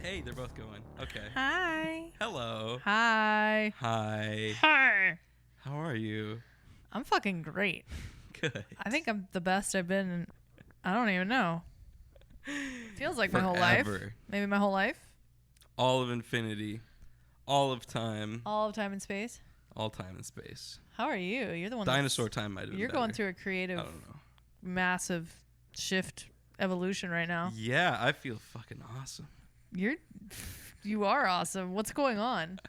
Hey, they're both going. Okay. Hi. Hello. Hi. Hi. Hi. How are you? I'm fucking great. Good. I think I'm the best I've been in, I don't even know. Feels like my whole life. Forever. Maybe my whole life. All of infinity. All of time. All of time and space. All time and space. How are you? You're the one Dinosaur time might have been You're better. going through a creative, I don't know. massive shift evolution right now. Yeah, I feel fucking awesome. You are awesome. What's going on?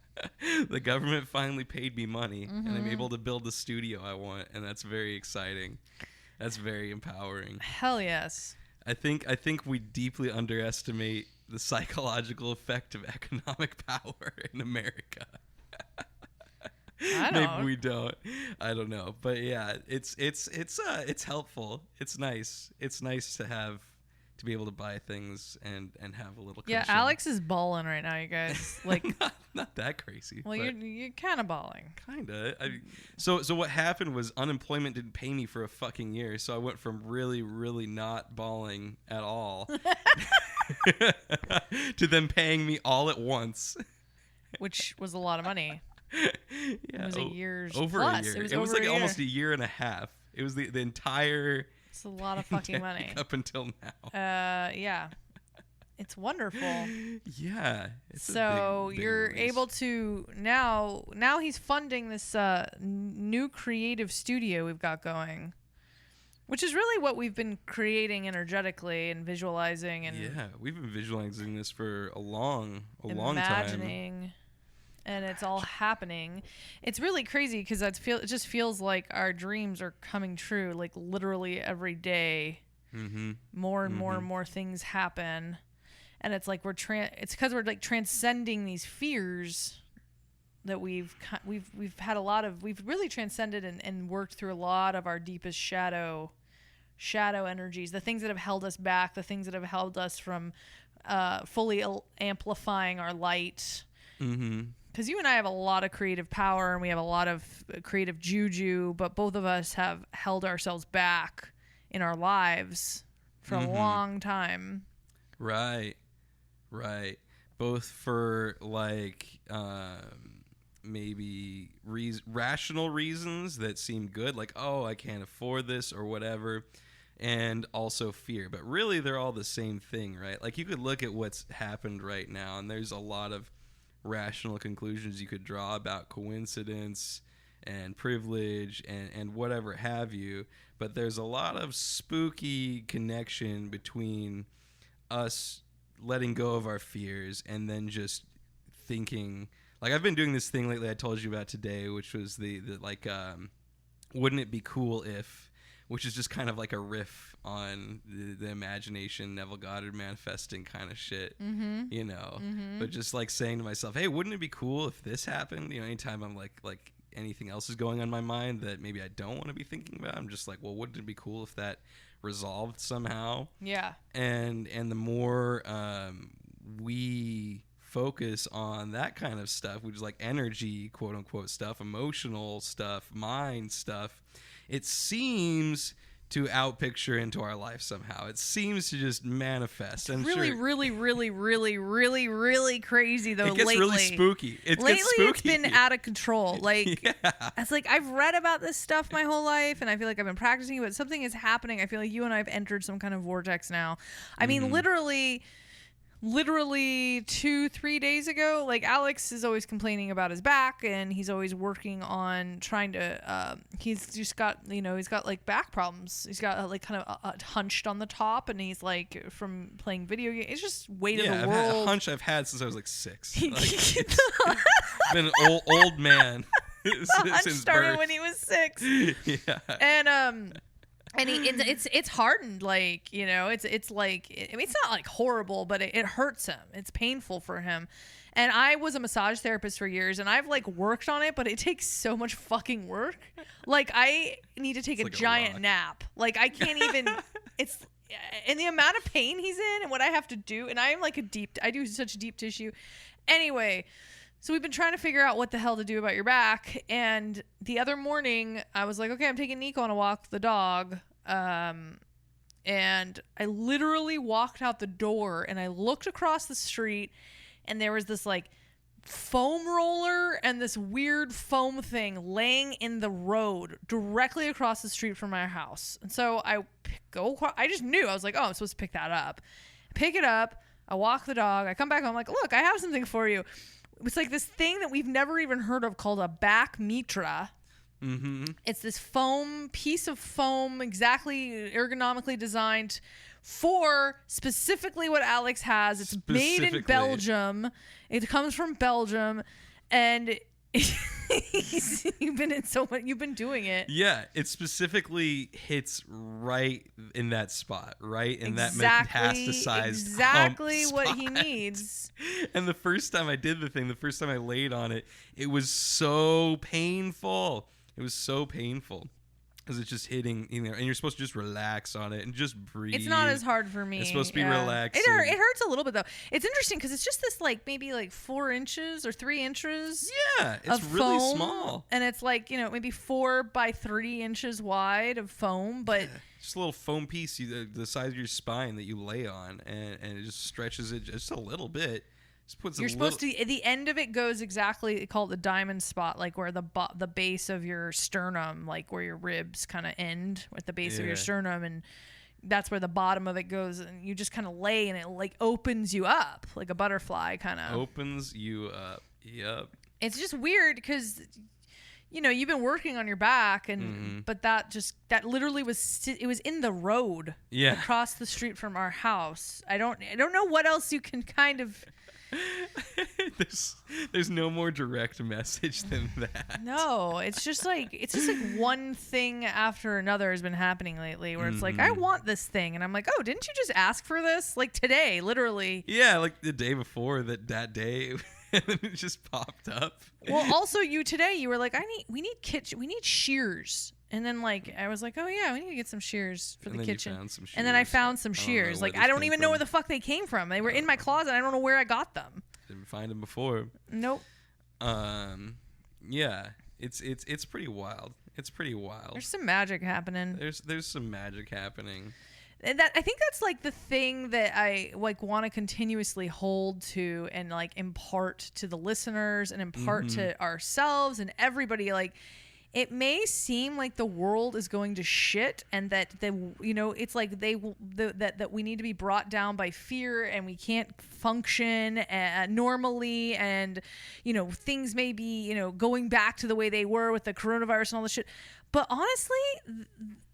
The government finally paid me money, and I'm able to build the studio I want, and that's very exciting. That's very empowering. Hell yes. I think we deeply underestimate the psychological effect of economic power in America. I don't. Maybe we don't. I don't know. But yeah, it's helpful. It's nice. It's nice to be able to buy things and have a little cushion. Yeah, Alex is balling right now, you guys. Like, not that crazy. well, you're kind of balling. Kinda. So what happened was unemployment didn't pay me for a fucking year, so I went from really, really not balling at all to them paying me all at once, which was a lot of money. Yeah, it was a year's over plus. a year. It was like almost a year and a half. It was the entire. It's a lot of fucking money up until now. Yeah. It's wonderful. Yeah. So big you're release. able to now he's funding this new creative studio we've got going, which is really what we've been creating energetically and visualizing and we've been visualizing this for a long time. Imagining. And it's all happening. It's really crazy because it just feels like our dreams are coming true. Like literally every day, more and more and more things happen, and it's like it's because we're like transcending these fears that we've had a lot of. We've really transcended and worked through a lot of our deepest shadow energies, the things that have held us back, the things that have held us from fully amplifying our light. Because you and I have a lot of creative power and we have a lot of creative juju, but both of us have held ourselves back in our lives for a long time. Right. Both for like maybe rational reasons that seem good, like, oh, I can't afford this or whatever, and also fear. But really, they're all the same thing, right? Like you could look at what's happened right now, and there's a lot of rational conclusions you could draw about coincidence and privilege and whatever have you, but there's a lot of spooky connection between us letting go of our fears and then just thinking, like I've been doing this thing lately I told you about today, which was the like wouldn't it be cool if, which is just kind of like a riff on the imagination, Neville Goddard manifesting kind of shit, you know. But just like saying to myself, hey, wouldn't it be cool if this happened? You know, anytime I'm like anything else is going on in my mind that maybe I don't want to be thinking about, I'm just like, well, wouldn't it be cool if that resolved somehow? Yeah. And the more we focus on that kind of stuff, which is like energy, quote unquote stuff, emotional stuff, mind stuff, it seems to outpicture into our life somehow. It seems to just manifest. It's really crazy though. It gets lately. really spooky. It's been out of control. Like, yeah. It's like I've read about this stuff my whole life, and I feel like I've been practicing it, but something is happening. I feel like you and I have entered some kind of vortex now. I mean, literally 2-3 days ago, like Alex is always complaining about his back, and he's always working on trying to he's just got, he's got like back problems. He's got like kind of hunched on the top, and he's like from playing video games. It's just weight of the I've world. had a hunch I've had since I was like 6. Like, it's been an old man The hunch since started birth. when he was 6. Yeah. And it's hardened, like, it's like, I mean, it's not like horrible, but it hurts him. It's painful for him. And I was a massage therapist for years, and I've like worked on it, but it takes so much fucking work. Like I need to take a giant nap. Like I can't even. It's and the amount of pain he's in, and what I have to do. And I am like I do such deep tissue. Anyway. So we've been trying to figure out what the hell to do about your back. And the other morning, I was like, okay, I'm taking Nico on a walk, the dog. And I literally walked out the door and I looked across the street and there was this like foam roller and this weird foam thing laying in the road directly across the street from my house. And so I just knew. I was like, oh, I'm supposed to pick that up. I pick it up. I walk the dog. I come back home. I'm like, look, I have something for you. It's like this thing that we've never even heard of called a back mitra. Mm-hmm. It's this piece of foam, exactly ergonomically designed for specifically what Alex has. It's made in Belgium. It comes from Belgium, and you've been doing it. Yeah, it specifically hits right in that spot, right in that metastasized exactly hump what spot. He needs. And the first time I did the thing, the first time I laid on it, it was so painful. It was so painful because it's just hitting, and you're supposed to just relax on it and just breathe. It's not as hard for me. It's supposed to be relaxing. It hurts a little bit though. It's interesting because it's just this like maybe like 4 inches or 3 inches. Yeah, it's really foam, small, and it's like maybe 4 by 3 inches wide of foam, but. Yeah. Just a little foam piece the size of your spine that you lay on, and it just stretches it just a little bit. You're supposed to. The end of it goes exactly. They call it the diamond spot, like where the base of your sternum, like where your ribs kind of end with the base of your sternum, and that's where the bottom of it goes. And you just kind of lay, and it like opens you up like a butterfly, kind of opens you up. Yep. It's just weird because. You've been working on your back, and but that literally was it was in the road across the street from our house. I don't know what else you can kind of. There's no more direct message than that. No, it's just like one thing after another has been happening lately where it's like, I want this thing, and I'm like, oh, didn't you just ask for this? Like today, literally. Yeah, like the day before that day. And then it just popped up. Well, also today you were like, we need shears. And then like I was like, oh yeah, we need to get some shears for the kitchen. And then I found some shears. Like I don't even know where the fuck they came from. They were in my closet. I don't know where I got them. Didn't find them before. Nope. Yeah, it's pretty wild. It's pretty wild. There's some magic happening. There's some magic happening. And I think that's like the thing that I like want to continuously hold to and like impart to the listeners and impart to ourselves and everybody. Like it may seem like the world is going to shit and that it's like that we need to be brought down by fear and we can't function normally, and things may be going back to the way they were with the coronavirus and all this shit. But honestly,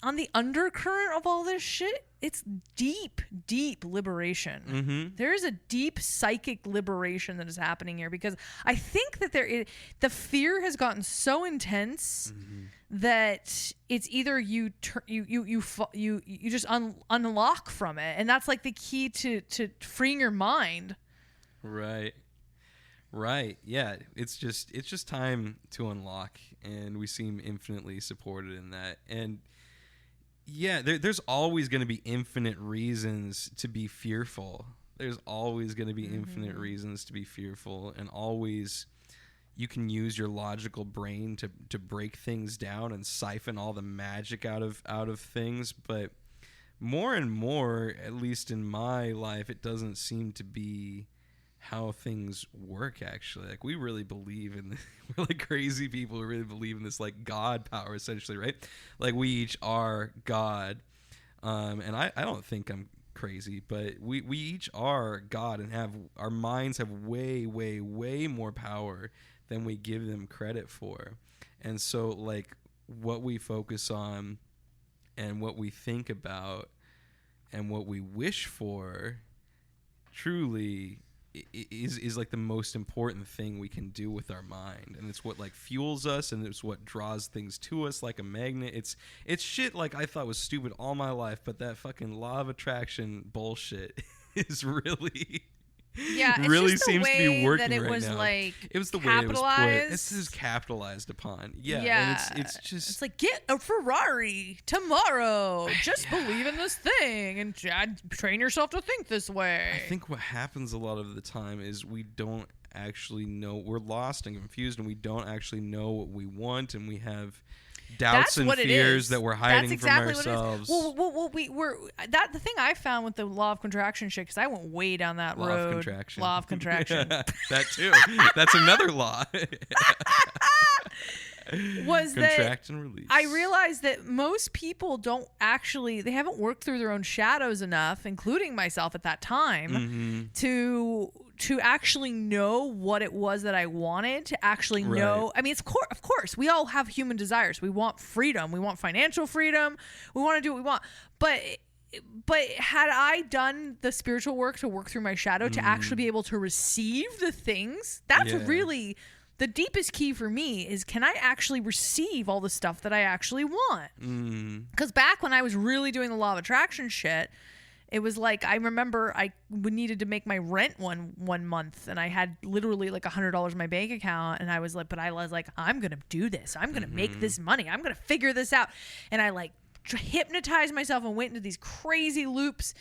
on the undercurrent of all this shit, it's deep, deep liberation. Mm-hmm. There is a deep psychic liberation that is happening here because I think that the fear has gotten so intense that it's either you just unlock from it, and that's like the key to freeing your mind. Right. Yeah. It's just time to unlock, and we seem infinitely supported in that. And yeah, there's always going to be infinite reasons to be fearful. There's always going to be infinite reasons to be fearful, and always you can use your logical brain to break things down and siphon all the magic out of things. But more and more, at least in my life, it doesn't seem to be how things work. Actually, like we really believe in we're like crazy people who really believe in this like God power, essentially, right? Like we each are God, and I don't think I'm crazy, but we each are God and have our minds have way more power than we give them credit for. And so like what we focus on and what we think about and what we wish for truly is like the most important thing we can do with our mind, and it's what like fuels us, and it's what draws things to us like a magnet. It's shit like I thought was stupid all my life, but that fucking law of attraction bullshit is really it's really just the seems way to be working that it right was now. Like it was the capitalized. way it was put. It's capitalized upon. And it's just it's like get a Ferrari tomorrow. Just believe in this thing and train yourself to think this way. I think what happens a lot of the time is we don't actually know. We're lost and confused, and we don't actually know what we want, and we have doubts and fears that we're hiding from ourselves. Well, the thing I found with the law of contraction shit, because I went way down that road. Law of contraction. That too. That's another law. Was contract and release. I realized that most people they haven't worked through their own shadows enough, including myself at that time, to actually know what it was that I wanted, to actually know. I mean, of course, we all have human desires. We want freedom. We want financial freedom. We want to do what we want. But had I done the spiritual work to work through my shadow to actually be able to receive the things, that's really the deepest key for me is, can I actually receive all the stuff that I actually want? Because back when I was really doing the law of attraction shit, it was like, I remember I needed to make my rent one month, and I had literally like $100 in my bank account, and I was like, I'm going to do this. I'm going to make this money. I'm going to figure this out. And I like hypnotized myself and went into these crazy loops.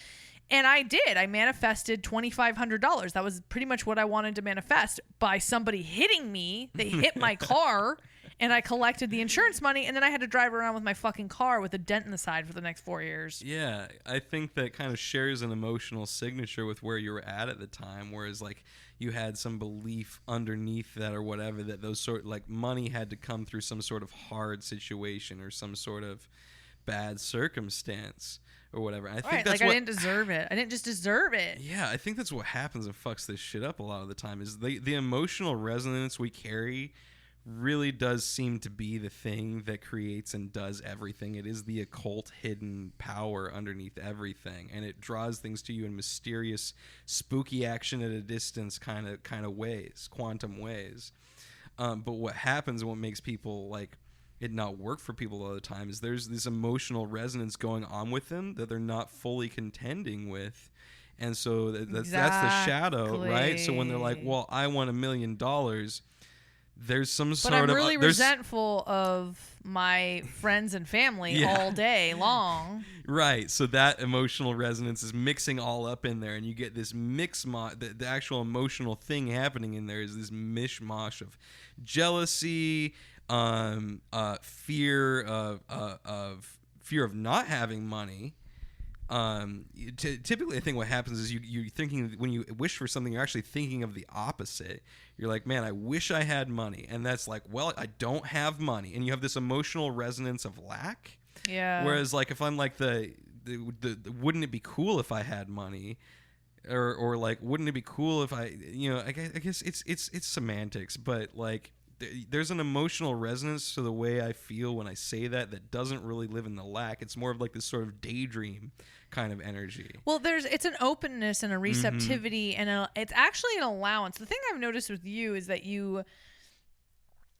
And I did. I manifested $2,500. That was pretty much what I wanted to manifest, by somebody hitting me. They hit my car, and I collected the insurance money, and then I had to drive around with my fucking car with a dent in the side for the next 4 years. Yeah, I think that kind of shares an emotional signature with where you were at the time, whereas like you had some belief underneath that or whatever, that those sort, like, money had to come through some sort of hard situation or some sort of bad circumstance or whatever. I think that's I didn't deserve it. I didn't just deserve it. Yeah, I think that's what happens and fucks this shit up a lot of the time, is the emotional resonance we carry really does seem to be the thing that creates and does everything. It is the occult hidden power underneath everything, and it draws things to you in mysterious, spooky action at a distance kind of ways, quantum ways. But what happens and what makes people like it not work for people all the time is there's this emotional resonance going on with them that they're not fully contending with. And so that's the shadow, right? So when they're like, well, I want $1 million, there's some sort of... But I'm really resentful of my friends and family all day long. Right. So that emotional resonance is mixing all up in there, and you get this the actual emotional thing happening in there is this mishmash of jealousy, fear of not having money. Typically, I think what happens is you're thinking, when you wish for something, you're actually thinking of the opposite. You're like, man, I wish I had money, and that's like, well, I don't have money, and you have this emotional resonance of lack. Yeah. Whereas, like, if I'm like the wouldn't it be cool if I had money, or like, wouldn't it be cool if I guess it's semantics, but like, there's an emotional resonance to the way I feel when I say that doesn't really live in the lack. It's more of like this sort of daydream kind of energy. Well, it's an openness and a receptivity, and it's actually an allowance. The thing I've noticed with you is that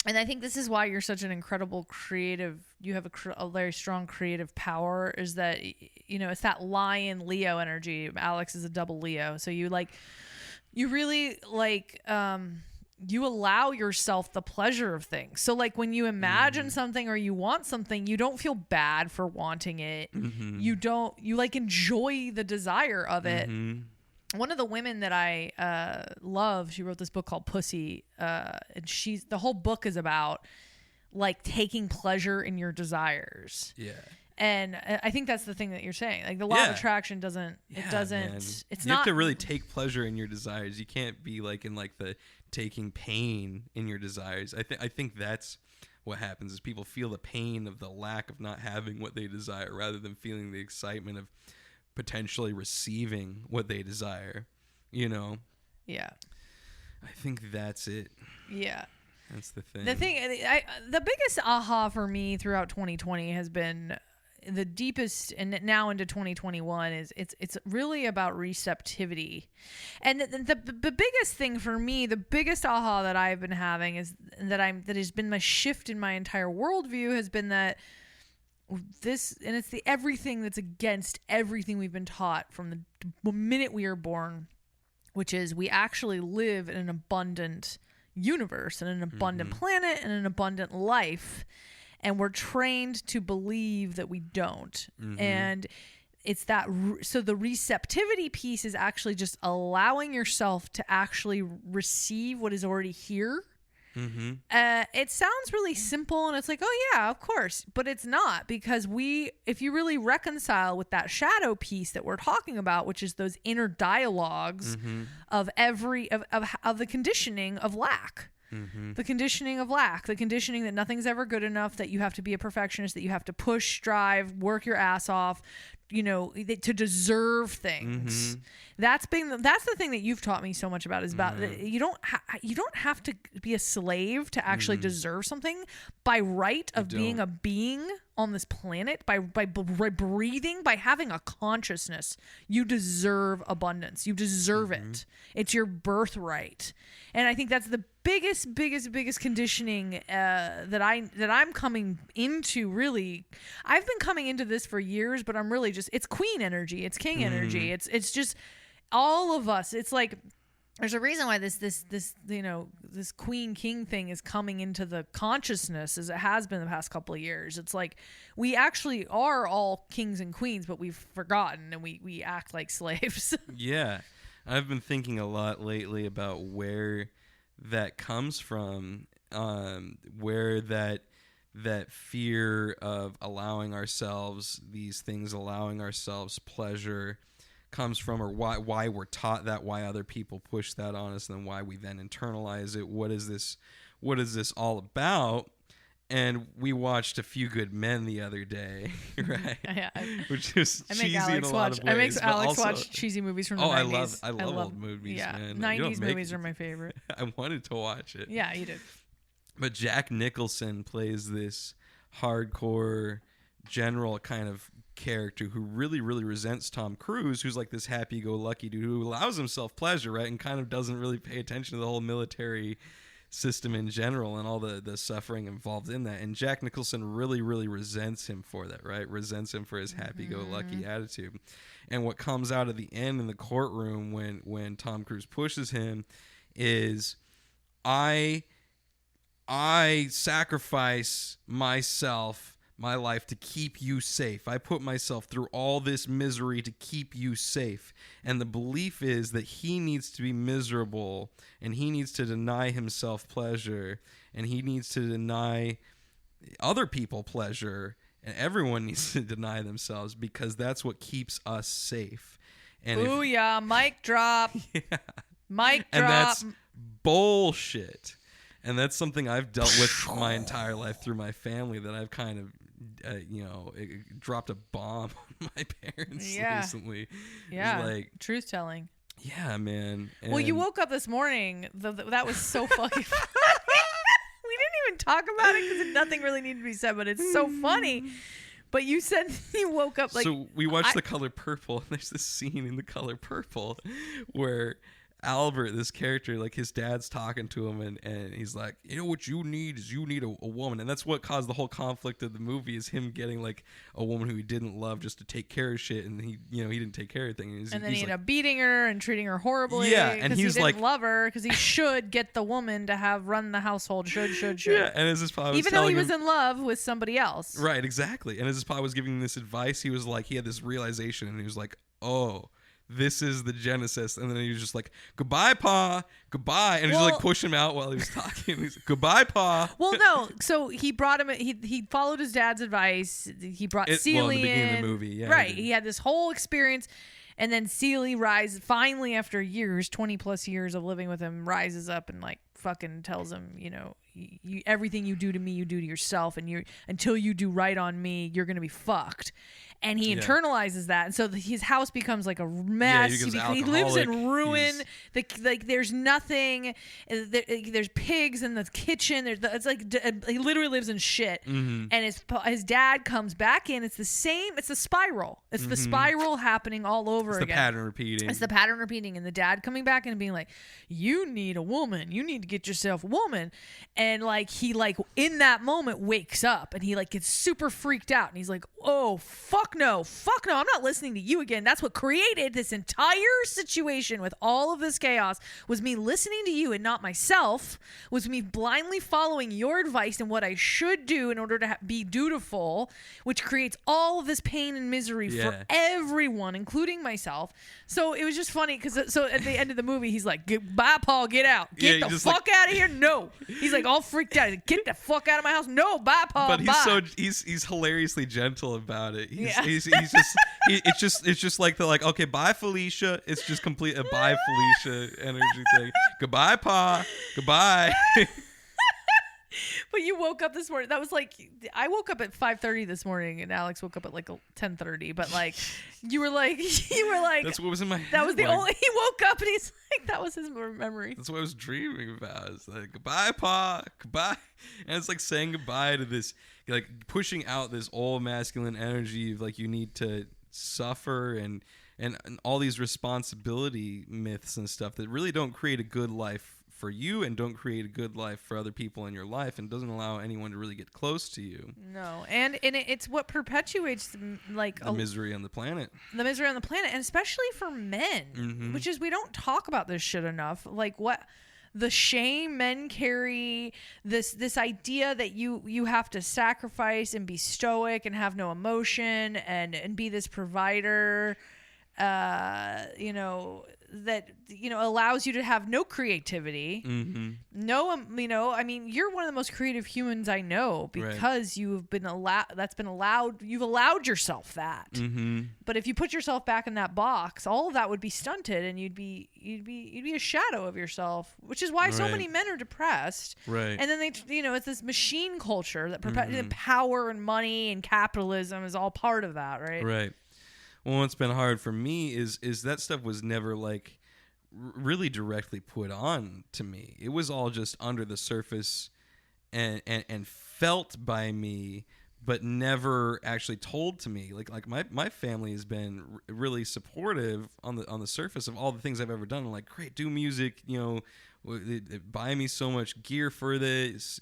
and I think this is why you're such an incredible creative, you have a very strong creative power, is that, it's that lion Leo energy. Alex is a double Leo. So you really you allow yourself the pleasure of things. So like when you imagine something or you want something, you don't feel bad for wanting it. You like enjoy the desire of it. One of the women that I love, she wrote this book called Pussy, and the whole book is about like taking pleasure in your desires. Yeah. And I think that's the thing that you're saying. Like the law of attraction doesn't. You have to really take pleasure in your desires. You can't be like in like the taking pain in your desires. I think that's what happens, is people feel the pain of the lack of not having what they desire, rather than feeling the excitement of potentially receiving what they desire. Yeah. I think that's it. Yeah. That's the thing. The biggest aha for me throughout 2020 has been the deepest, and now into 2021, is it's really about receptivity. And the biggest thing for me, the biggest aha that I've been having is that has been my shift in my entire worldview, has been that it's the everything that's against everything we've been taught from the minute we are born, which is we actually live in an abundant universe and an abundant planet and an abundant life. And we're trained to believe that we don't. And it's that. So the receptivity piece is actually just allowing yourself to actually receive what is already here, It sounds really simple, and it's like, oh yeah, of course, but it's not, because if you really reconcile with that shadow piece that we're talking about, which is those inner dialogues of the conditioning of lack. The conditioning of lack, the conditioning that nothing's ever good enough, that you have to be a perfectionist, that you have to push, strive, work your ass off, to deserve things. That's the thing that you've taught me so much about, is about you don't have to be a slave to actually deserve something by right of being a being on this planet, by breathing, by having a consciousness. You deserve abundance. You deserve it. It's your birthright. And I think that's the biggest conditioning that I'm coming into. Really, I've been coming into this for years, but I'm really just, it's queen energy, it's king energy, it's just all of us. It's like there's a reason why this queen king thing is coming into the consciousness as it has been the past couple of years. It's like we actually are all kings and queens, but we've forgotten, and we act like slaves. Yeah. I've been thinking a lot lately about where that comes from, where that fear of allowing ourselves these things, allowing ourselves pleasure, comes from, or why we're taught that, why other people push that on us, and then why we then internalize it. What is this all about? And we watched A Few Good Men the other day, right? Yeah, which is cheesy in a lot of ways. I make Alex watch cheesy movies from the 90s. I love old movies, man. 90s movies are my favorite. I wanted to watch it. Yeah, you did. But Jack Nicholson plays this hardcore general kind of character who really, really resents Tom Cruise, who's like this happy-go-lucky dude who allows himself pleasure, right? And kind of doesn't really pay attention to the whole military system in general and all the suffering involved in that. And Jack Nicholson really, really resents him for that, right? Resents him for his happy-go-lucky attitude. And what comes out at the end in the courtroom when Tom Cruise pushes him is, I sacrifice my life to keep you safe. I put myself through all this misery to keep you safe. And the belief is that he needs to be miserable, and he needs to deny himself pleasure, and he needs to deny other people pleasure, and everyone needs to deny themselves, because that's what keeps us safe. And booyah, mic drop. Yeah. Mic drop. And that's bullshit. And that's something I've dealt with my entire life through my family, that I've kind of, dropped a bomb on my parents recently. Yeah, like, truth telling. Yeah, man. And well, you woke up this morning. That was so fucking funny. We didn't even talk about it because nothing really needed to be said, but it's so funny. But you said you woke up like... So we watched The Color Purple, and there's this scene in The Color Purple where Albert, this character, like his dad's talking to him, and he's like, what you need is a woman. And that's what caused the whole conflict of the movie, is him getting like a woman who he didn't love just to take care of shit, and he didn't take care of things. And then he ended up beating her and treating her horribly. Yeah, and he didn't love her, because he should get the woman to have run the household. Should. Yeah, and as his father was even though he was in love with somebody else. Right, exactly. And as his father was giving him this advice, he was like, he had this realization, and he was like, oh, this is the genesis. And then he was just like, goodbye, Pa, goodbye. And he just like push him out while he was talking. He's like, goodbye, Pa. Well, no. So he brought him, he followed his dad's advice. He brought Celie in the beginning in. of the movie. Yeah, right. He had this whole experience. And then Celie finally after years, 20 plus years of living with him, rises up and like fucking tells him, everything you do to me, you do to yourself. And until you do right on me, you're going to be fucked. And he internalizes that, and so his house becomes like a mess. Yeah, he lives in ruin. There's nothing. There's pigs in the kitchen. It's like he literally lives in shit. Mm-hmm. And his dad comes back in. It's the same. It's the spiral. It's the spiral happening all over again. It's the pattern repeating. It's the pattern repeating, and the dad coming back and being like, "You need a woman. You need to get yourself a woman." And like he in that moment wakes up, and he like gets super freaked out, and he's like, "Oh fuck fuck no, I'm not listening to you again. That's what created this entire situation with all of this chaos, was me listening to you and not myself, was me blindly following your advice and what I should do in order to be dutiful, which creates all of this pain and misery for everyone, including myself. So it was just funny because so at the end of the movie, he's like, "Bye, Paul, get out. Get the fuck out of here." No. He's like all freaked out. He's like, "Get the fuck out of my house." No, bye, Paul. But bye. he's hilariously gentle about it. It's just like okay, bye, Felicia. It's just complete a bye, Felicia energy thing. Goodbye, Pa. Goodbye. But you woke up this morning. That was like, I woke up at 5:30 this morning, and Alex woke up at like 10:30. But like, you were like, that's what was in my head. That was the only. He woke up and he's like, that was his memory. That's what I was dreaming about. It's like, goodbye, Pa. Goodbye. And it's like saying goodbye to this, like pushing out this old masculine energy of like you need to suffer and all these responsibility myths and stuff that really don't create a good life for you and don't create a good life for other people in your life and doesn't allow anyone to really get close to you. No, and it's what perpetuates like the misery on the planet. The misery on the planet, and especially for men, which is we don't talk about this shit enough. Like what the shame men carry, this idea that you have to sacrifice and be stoic and have no emotion and be this provider, that allows you to have no creativity, no, I mean, you're one of the most creative humans I know because you've been you've allowed yourself that. But if you put yourself back in that box, all of that would be stunted, and you'd be a shadow of yourself, which is why so many men are depressed. Right. And then they, it's this machine culture that power and money and capitalism is all part of that, right? Right. Well, what's been hard for me is that stuff was never like really directly put on to me. It was all just under the surface and felt by me, but never actually told to me. Like my family has been really supportive on the surface of all the things I've ever done. I'm like, great, do music, they buy me so much gear for this,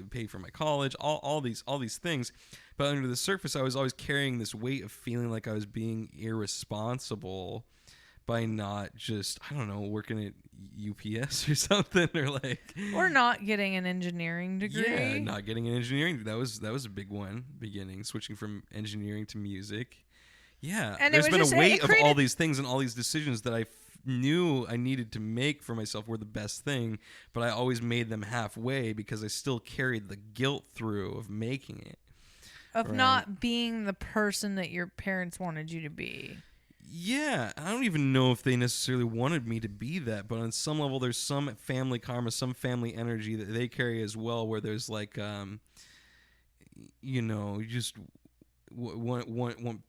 pay for my college, all these things. But under the surface, I was always carrying this weight of feeling like I was being irresponsible by not just, I don't know, working at UPS or something, or not getting an engineering degree. Yeah, not getting an engineering. That was a big one, beginning, switching from engineering to music. Yeah, and there's been a weight of all these things and all these decisions that I knew I needed to make for myself were the best thing, but I always made them halfway because I still carried the guilt through of making it. Of not being the person that your parents wanted you to be. Yeah, I don't even know if they necessarily wanted me to be that, but on some level there's some family karma, some family energy that they carry as well, where there's like, you just want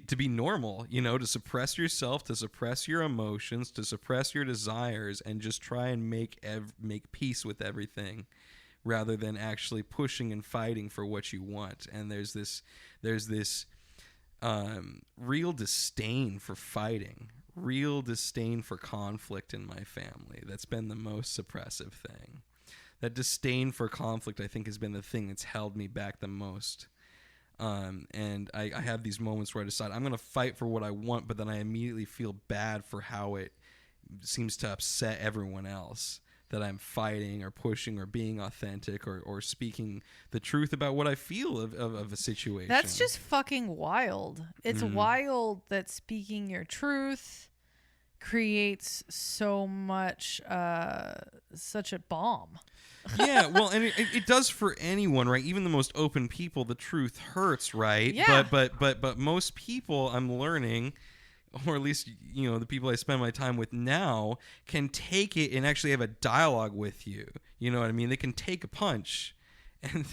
to be normal, to suppress yourself, to suppress your emotions, to suppress your desires, and just try and make peace with everything, rather than actually pushing and fighting for what you want. And there's this real disdain for fighting, real disdain for conflict in my family. That's been the most suppressive thing. That disdain for conflict, I think, has been the thing that's held me back the most. And I have these moments where I decide I'm going to fight for what I want, but then I immediately feel bad for how it seems to upset everyone else that I'm fighting or pushing or being authentic or speaking the truth about what I feel of a situation. That's just fucking wild. It's wild that speaking your truth creates so much, such a bomb. Yeah, well, and it does for anyone, right? Even the most open people, the truth hurts, right? Yeah. But most people, I'm learning, or at least, the people I spend my time with now, can take it and actually have a dialogue with you. You know what I mean? They can take a punch and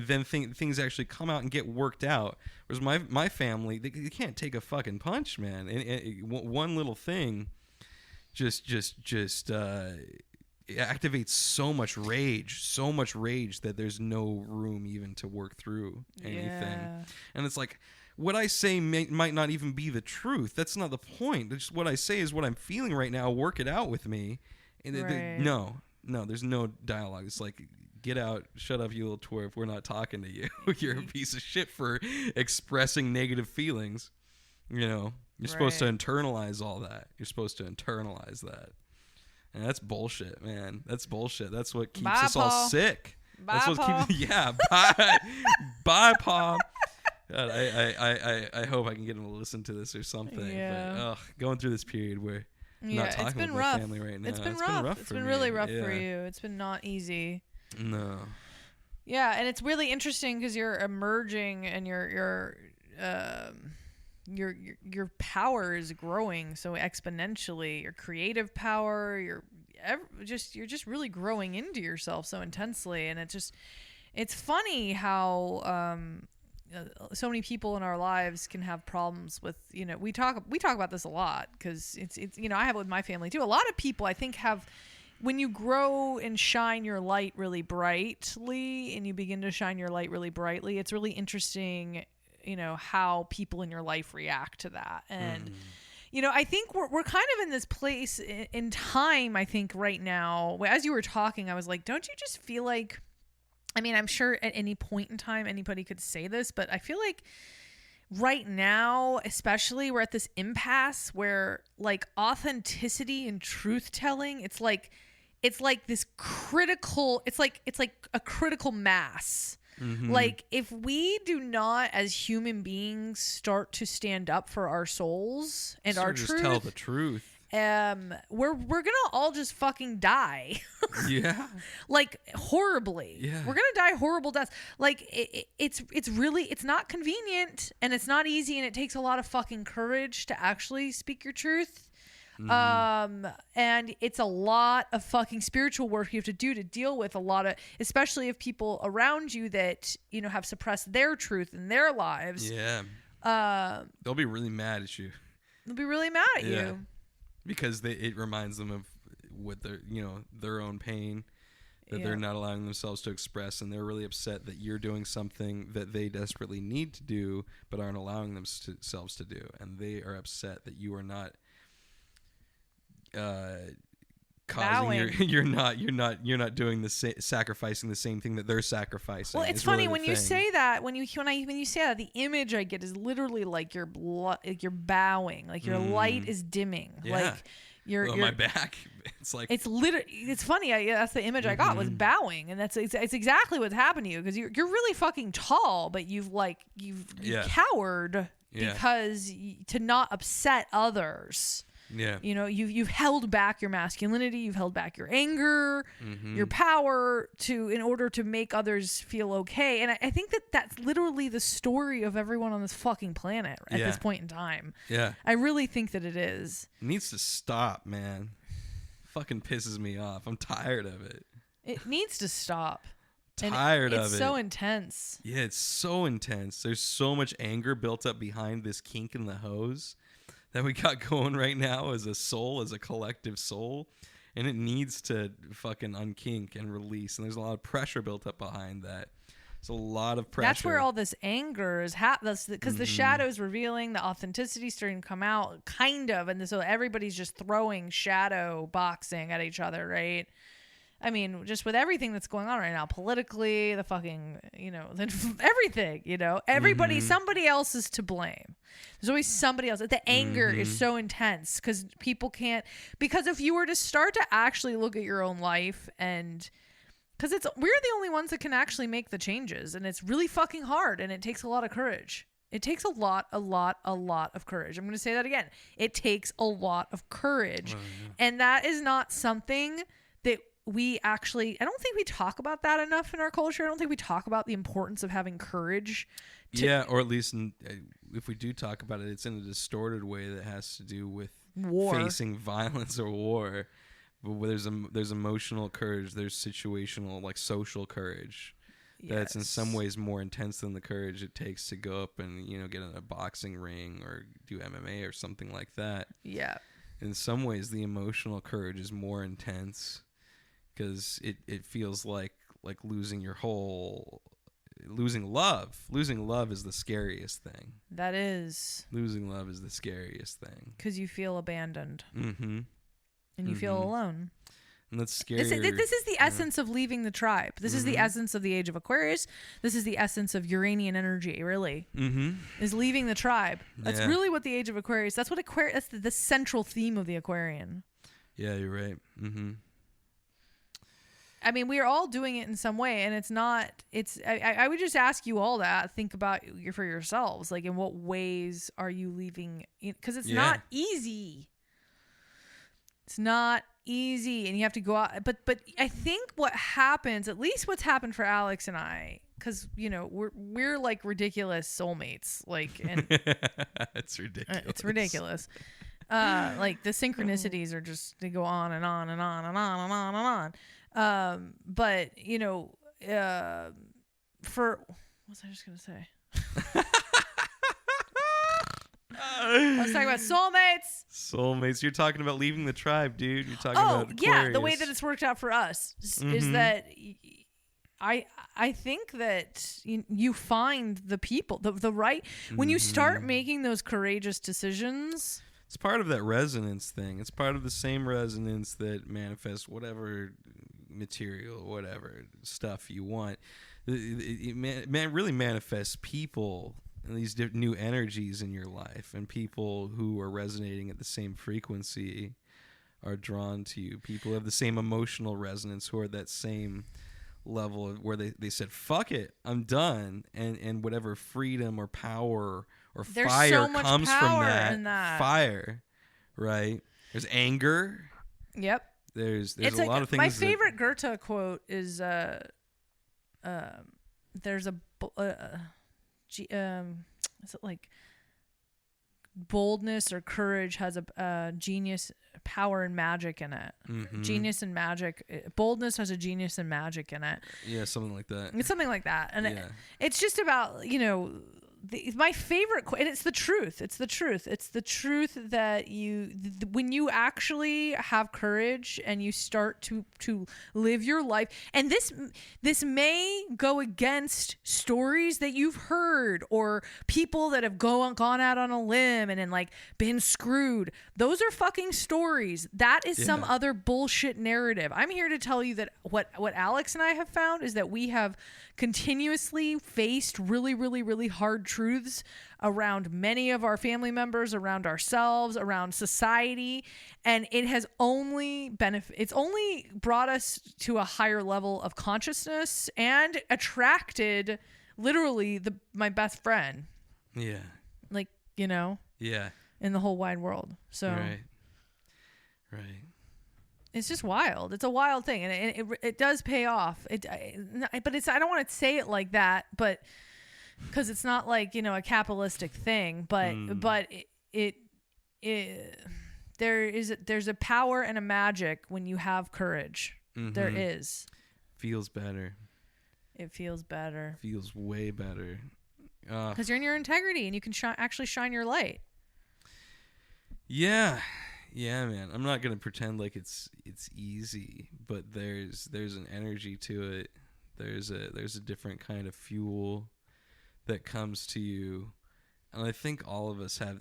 then things actually come out and get worked out. Whereas my family, they can't take a fucking punch, man. And one little thing just it activates so much rage that there's no room even to work through anything. Yeah. And it's like, what I say might not even be the truth. That's not the point. It's just what I say is what I'm feeling right now. Work it out with me. And no, there's no dialogue. It's like, get out, shut up, you little twerp. We're not talking to you. You're a piece of shit for expressing negative feelings. You know, you're supposed to internalize all that. You're supposed to internalize that. And that's bullshit, man. That's bullshit. That's what keeps us all sick. That's what keeps, yeah, bye, Pa. God, I hope I can get him to listen to this or something. Yeah. But going through this period where I'm not talking with my family right now. It's been rough. It's been really rough for you. It's been not easy. No. Yeah, and it's really interesting because you're emerging and your power is growing so exponentially. Your creative power, you're just really growing into yourself so intensely, and it's funny how so many people in our lives can have problems with, you know, we talk about this a lot because it's you know, I have it with my family too. A lot of people I think have, when you grow and shine your light really brightly and you begin to shine your light really brightly, it's really interesting, you know, how people in your life react to that. And you know, I think we're kind of in this place in time, I think right now, as you were talking, I was like, don't you just feel like, I mean, I'm sure at any point in time anybody could say this, but I feel like right now, especially, we're at this impasse where like authenticity and truth telling, it's like this critical, it's like a critical mass. Mm-hmm. Like if we do not as human beings start to stand up for our souls and our truth, tell the truth, we're gonna all just fucking die. Yeah. Like horribly. Yeah. We're gonna die horrible deaths. Like it's really, it's not convenient and it's not easy, and it takes a lot of fucking courage to actually speak your truth. Mm-hmm. And it's a lot of fucking spiritual work you have to do to deal with a lot of, especially if people around you that, you know, have suppressed their truth in their lives. Yeah. They'll be really mad at you. They'll be really mad at you. Because it reminds them of what their, you know, their own pain that they're not allowing themselves to express, and they're really upset that you're doing something that they desperately need to do but aren't allowing themselves to do, and they are upset that you are not causing you're not doing the sacrificing the same thing that they're sacrificing. Well, it's funny really when you say that, when you say that, the image I get is literally like you're bowing, like your light is dimming, like you're my back. It's like it's funny. That's the image I got, was bowing, and it's exactly what's happened to you, because you're really fucking tall, but you've cowered because to not upset others. Yeah. You know, you've held back your masculinity, you've held back your anger, your power in order to make others feel okay. And I think that's literally the story of everyone on this fucking planet at this point in time. Yeah. I really think that it is. It needs to stop, man. Fucking pisses me off. I'm tired of it. It needs to stop. Tired of it. It's so intense. Yeah, it's so intense. There's so much anger built up behind this kink in the hose that we got going right now as a collective soul, and it needs to fucking unkink and release, and there's a lot of pressure built up behind that. There's a lot of pressure. That's where all this anger is because the shadow's revealing, the authenticity starting to come out, kind of, and so everybody's just throwing shadow boxing at each other, right? I mean, just with everything that's going on right now, politically, the fucking, you know, everything, you know, everybody, somebody else is to blame. There's always somebody else. The anger is so intense because people can't, because if you were to start to actually look at your own life, and because we're the only ones that can actually make the changes, and it's really fucking hard, and it takes a lot of courage. It takes a lot of courage. I'm going to say that again. It takes a lot of courage. And that is not something that we actually, I don't think we talk about that enough in our culture. I don't think we talk about the importance of having courage. Or at least if we do talk about it, it's in a distorted way that has to do with war, facing violence or war. But there's emotional courage, there's situational, like social courage. That's in some ways more intense than the courage it takes to go up and, you know, get in a boxing ring or do MMA or something like that. Yeah. In some ways, the emotional courage is more intense, because it feels like losing love. Losing love is the scariest thing. That is. Losing love is the scariest thing. Because you feel abandoned. Mm-hmm. And you feel alone. And that's scary. This is the essence of leaving the tribe. This is the essence of the age of Aquarius. This is the essence of Uranian energy, really. Is leaving the tribe. That's really what the age of Aquarius, that's what Aquarius, that's the central theme of the Aquarian. Yeah, you're right. I mean, we are all doing it in some way, and I would just ask you all that. Think about for yourselves. Like, in what ways are you leaving? Because it's not easy. It's not easy, and you have to go out. But I think what happens, at least what's happened for Alex and I, because we're like ridiculous soulmates. Like, and it's ridiculous. It's ridiculous. Like the synchronicities are just, they go on and on and on and on and on and on. But for what was I just gonna say? I was talking about soulmates. Soulmates. You're talking about leaving the tribe, dude. You're talking about Aquarius. The way that it's worked out for us is that I think that you find the people, the right, when you start making those courageous decisions. It's part of that resonance thing. It's part of the same resonance that manifests whatever material, whatever stuff you want. It really manifests people and these new energies in your life, and people who are resonating at the same frequency are drawn to you. People who have the same emotional resonance, who are at that same level of where they said, fuck it, I'm done. And whatever freedom or power or There's fire so much comes power from that. Fire, right? There's anger. Yep. There's it's a lot of things. My favorite Goethe quote is there's is it like boldness or courage has a genius, power, and magic in it. Genius and magic. Boldness has a genius and magic in it. Yeah, something like that. It's something like that. And it's just about, my favorite quote, and it's the truth. It's the truth. It's the truth that when you actually have courage and you start to live your life, and this may go against stories that you've heard or people that have gone out on a limb and then like been screwed. Those are fucking stories. That is some other bullshit narrative. I'm here to tell you that what Alex and I have found is that we have continuously faced really, really, really hard truths around many of our family members, around ourselves, around society, and it has only it's only brought us to a higher level of consciousness and attracted literally my best friend. Yeah. Like, Yeah. in the whole wide world. So Right. It's just wild. It's a wild thing, and it does pay off. But I don't want to say it like that, but because it's not like a capitalistic thing. But there's a power and a magic when you have courage. There is. Feels better. It feels better. Feels way better. Because you're in your integrity and you can actually shine your light. Yeah. Yeah, man. I'm not gonna pretend like it's easy, but there's an energy to it. There's a different kind of fuel that comes to you, and I think all of us have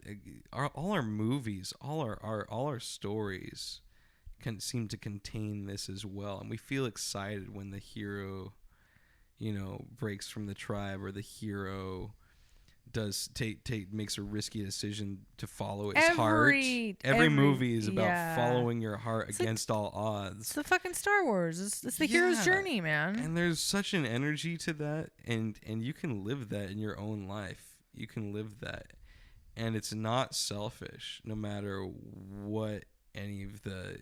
all our movies, all our stories can seem to contain this as well, and we feel excited when the hero, breaks from the tribe, or the hero makes a risky decision to follow his heart. Every movie is about following your heart against all odds. It's the fucking Star Wars. It's the hero's journey, man. And there's such an energy to that, and you can live that in your own life. You can live that, and it's not selfish. No matter what any of the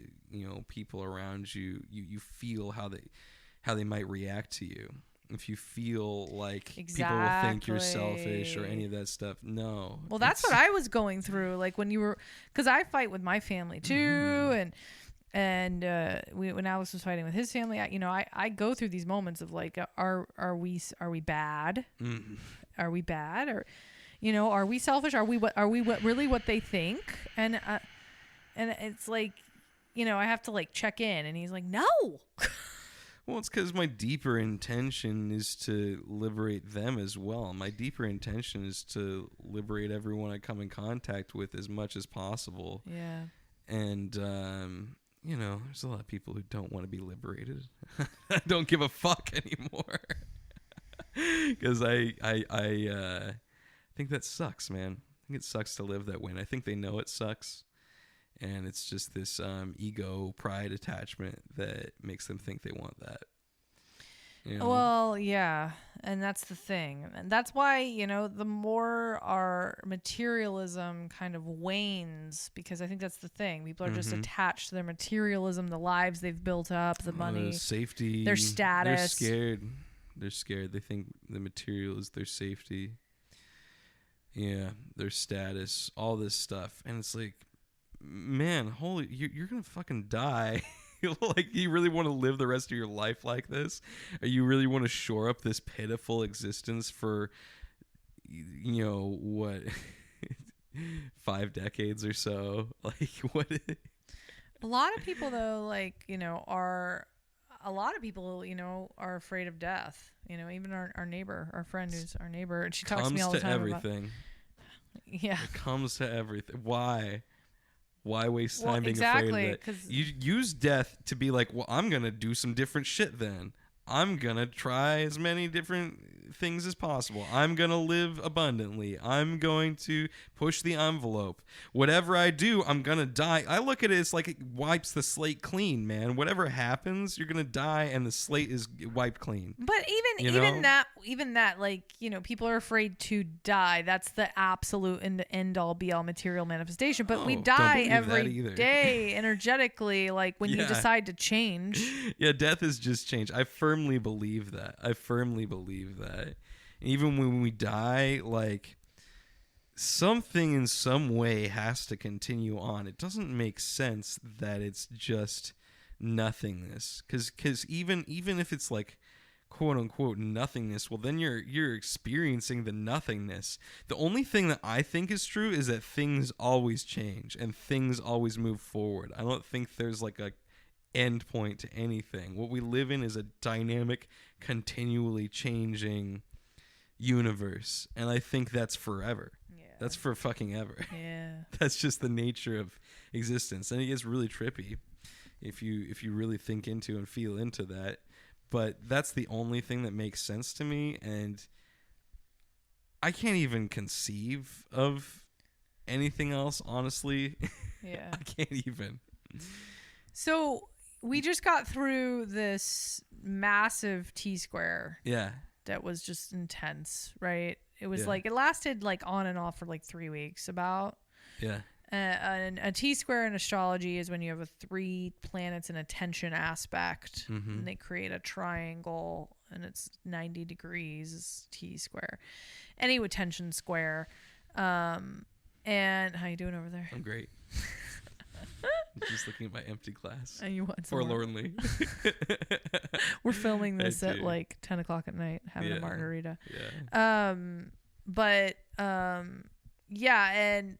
people around you feel how they might react to you. If you feel like people will think you're selfish or any of that stuff, no. Well, that's what I was going through. Like when because I fight with my family too, and when Alex was fighting with his family, I go through these moments of like, are we bad? Are we bad? Or, are we selfish? Are we really what they think? And it's like, I have to like check in, and he's like, no. Well, it's because my deeper intention is to liberate them as well. My deeper intention is to liberate everyone I come in contact with as much as possible. Yeah. And there's a lot of people who don't want to be liberated. I don't give a fuck anymore. Because I think that sucks, man. I think it sucks to live that way. And I think they know it sucks. And it's just this ego, pride, attachment that makes them think they want that. Well, yeah. And that's the thing. And that's why, the more our materialism kind of wanes, because I think that's the thing. People are just attached to their materialism, the lives they've built up, the money, safety, their status. They're scared. They're scared. They think the material is their safety. Yeah, their status, all this stuff. And it's like, man, you're going to fucking die. Like, you really want to live the rest of your life like this? Or you really want to shore up this pitiful existence for, what, 5 decades or so? Like, what? A lot of people, though, are afraid of death. Even our neighbor, our friend who's our neighbor, and she talks to me all the time everything. Yeah. It comes to everything. Why waste time being afraid of it? You use death to be like, well, I'm going to do some different shit then. I'm going to try as many different things as possible. I'm going to live abundantly. I'm going to push the envelope. Whatever I do, I'm going to die. I look at it as like it wipes the slate clean, man. Whatever happens, you're going to die and the slate is wiped clean. But even that, people are afraid to die. That's the absolute end all be all material manifestation. But we die every day energetically, like when you decide to change. Yeah, death is just change. I firmly believe that. And even when we die, like, something in some way has to continue on. It doesn't make sense that it's just nothingness. Because even if it's like, quote unquote, nothingness, well, then you're experiencing the nothingness. The only thing that I think is true is that things always change and things always move forward. I don't think there's like a end point to anything. What we live in is a dynamic, continually changing universe, and I think that's forever. Yeah. That's for fucking ever. Yeah. That's just the nature of existence, and it gets really trippy if you really think into and feel into that. But that's the only thing that makes sense to me, and I can't even conceive of anything else, honestly. Yeah. I can't even. So we just got through this massive T-square. Yeah. That was just intense, right? It was it lasted like on and off for like 3 weeks about. Yeah. A T-square in astrology is when you have 3 planets in a tension aspect, and they create a triangle, and it's 90 degrees T-square. Any tension square. And how you doing over there? I'm great. I'm just looking at my empty glass. And you want forlornly. We're filming this at like 10 o'clock at night, having a margarita. Yeah. And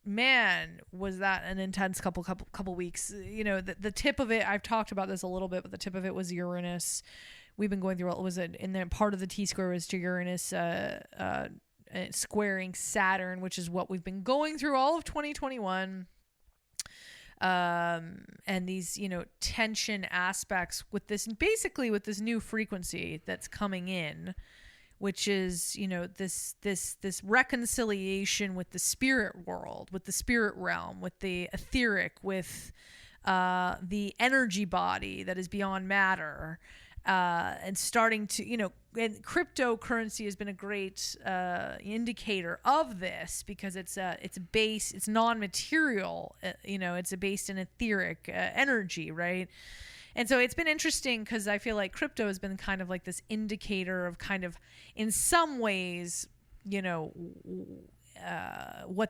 man, was that an intense couple weeks. The tip of it, I've talked about this a little bit, but the tip of it was Uranus. We've been going through it was in the part of the T-square was to Uranus squaring Saturn, which is what we've been going through all of 2021. And these, tension aspects with this new frequency that's coming in, which is, this reconciliation with the spirit world, with the spirit realm, with the etheric, with, the energy body that is beyond matter. And starting to, and cryptocurrency has been a great indicator of this because it's non-material, it's based in etheric energy, right? And so it's been interesting because I feel like crypto has been kind of like this indicator of kind of, in some ways, how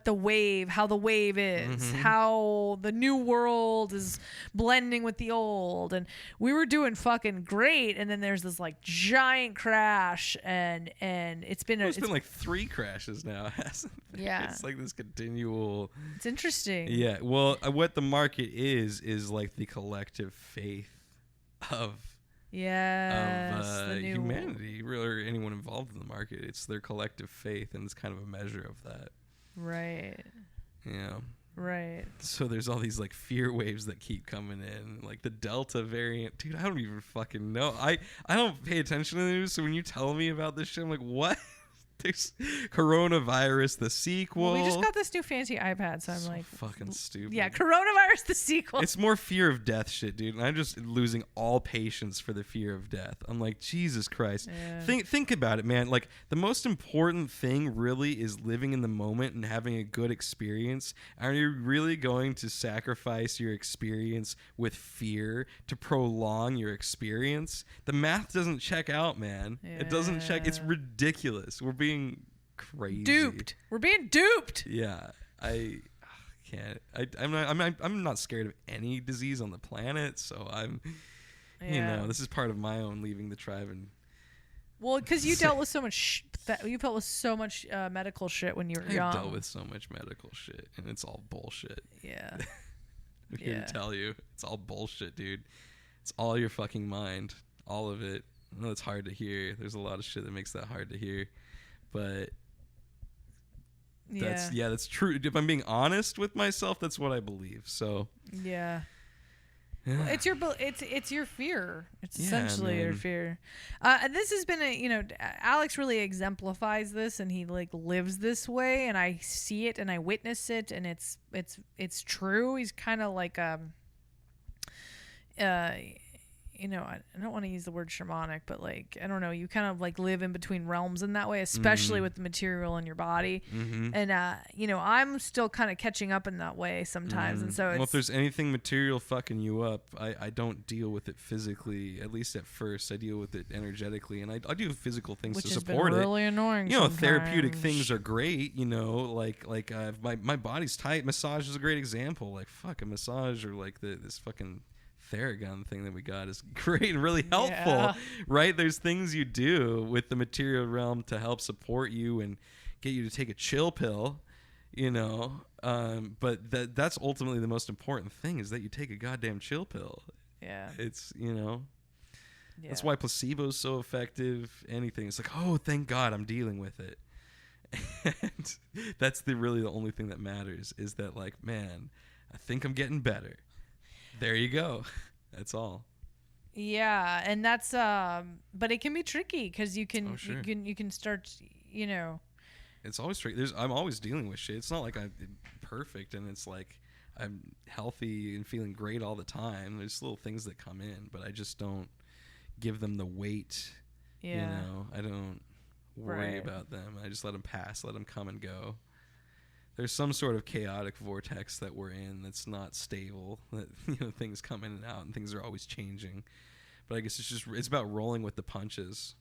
the wave is, how the new world is blending with the old. And we were doing fucking great. And then there's this like giant crash and it's been like 3 crashes now, hasn't it? Yeah. It's like this continual. It's interesting. Yeah. Well, what the market is like the collective faith of humanity, really, or anyone involved in the market. It's their collective faith, and it's kind of a measure of that. Right. Yeah. Right. So there's all these like fear waves that keep coming in, like the Delta variant. Dude, I don't even fucking know. I don't pay attention to the news, so when you tell me about this shit, I'm like, what? There's coronavirus, the sequel. Well, we just got this new fancy iPad, so I'm like, fucking stupid. Yeah, coronavirus, the sequel. It's more fear of death shit, dude. And I'm just losing all patience for the fear of death. I'm like, Jesus Christ. Yeah. Think about it, man. Like, the most important thing really is living in the moment and having a good experience. Are you really going to sacrifice your experience with fear to prolong your experience? The math doesn't check out, man. Yeah. It doesn't check. It's ridiculous. We're being crazy. Duped. We're being duped. Yeah. I can't. I'm not scared of any disease on the planet, so I'm you know, this is part of my own leaving the tribe. And well, because you dealt with so much you dealt with so much medical shit when you were young. I've dealt with so much medical shit, and it's all bullshit. Yeah. I'm here to tell you, it's all bullshit, dude. It's all your fucking mind, all of it. I know it's hard to hear. There's a lot of shit that makes that hard to hear, but that's true. If I'm being honest with myself, that's what I believe. So yeah. Well, it's your fear. It's essentially your fear. And this has been Alex really exemplifies this, and he like lives this way, and I see it and I witness it, and it's true. He's kind of like I don't want to use the word shamanic, but like, I don't know, you kind of like live in between realms in that way, especially with the material in your body. And, I'm still kind of catching up in that way sometimes. And so if there's anything material fucking you up, I don't deal with it physically, at least at first. I deal with it energetically, and I do physical things to support it. Which has been really annoying sometimes. Therapeutic things are great, like my body's tight. Massage is a great example. Like, fuck, a massage, or like this fucking Theragun thing that we got is great and really helpful, right? There's things you do with the material realm to help support you and get you to take a chill pill, but that's ultimately the most important thing, is that you take a goddamn chill pill. Yeah. It's, that's why placebo is so effective. Anything. It's like, oh, thank God I'm dealing with it. And that's really the only thing that matters, is that, like, man, I think I'm getting better. There you go. That's all. Yeah, and that's but it can be tricky, because you can start, It's always tricky. I'm always dealing with shit. It's not like I'm perfect and it's like I'm healthy and feeling great all the time. There's little things that come in, but I just don't give them the weight. Yeah. I don't worry about them. I just let them pass, let them come and go. There's some sort of chaotic vortex that we're in that's not stable, that things come in and out and things are always changing. But I guess it's about rolling with the punches,